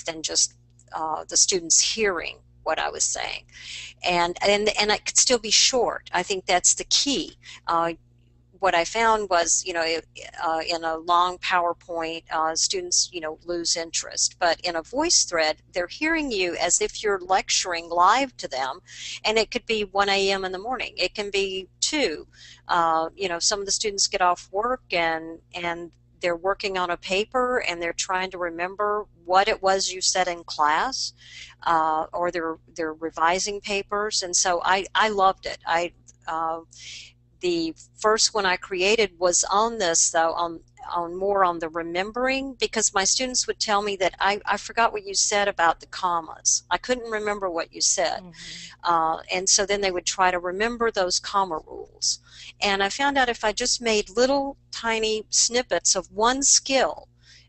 than just the students hearing what I was saying. And it could still be short. I think that's the key. What I found was, in a long PowerPoint, students, lose interest. But in a VoiceThread, they're hearing you as if you're lecturing live to them, and it could be 1 a.m. in the morning. It can be 2. Some of the students get off work and they're working on a paper and they're trying to remember what it was you said in class, or they're revising papers, and so I loved it. The first one I created was on this, though, on more on the remembering, because my students would tell me that I forgot what you said about the commas. I couldn't remember what you said. And so then they would try to remember those comma rules. And I found out if I just made little tiny snippets of one skill,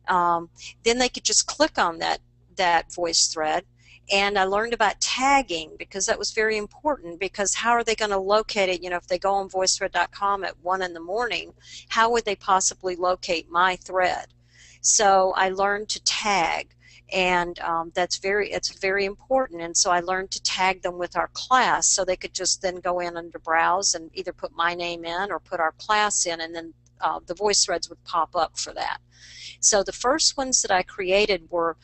then they could just click on that VoiceThread. And I learned about tagging, because that was very important, because how are they going to locate it? If they go on VoiceThread.com at 1 in the morning, how would they possibly locate my thread? So I learned to tag, and it's very important. And so I learned to tag them with our class, so they could just then go in under Browse and either put my name in or put our class in, and then the VoiceThreads would pop up for that. So the first ones that I created were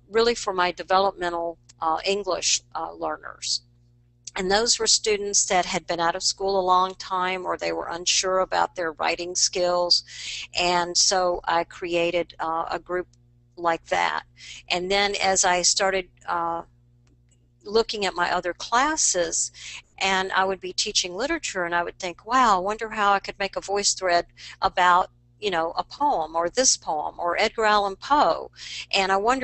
really for my developmental English learners. And those were students that had been out of school a long time, or they were unsure about their writing skills. And so I created a group like that. And then as I started looking at my other classes, and I would be teaching literature, and I would think, wow, I wonder how I could make a VoiceThread about a poem, or this poem, or Edgar Allan Poe. And I wonder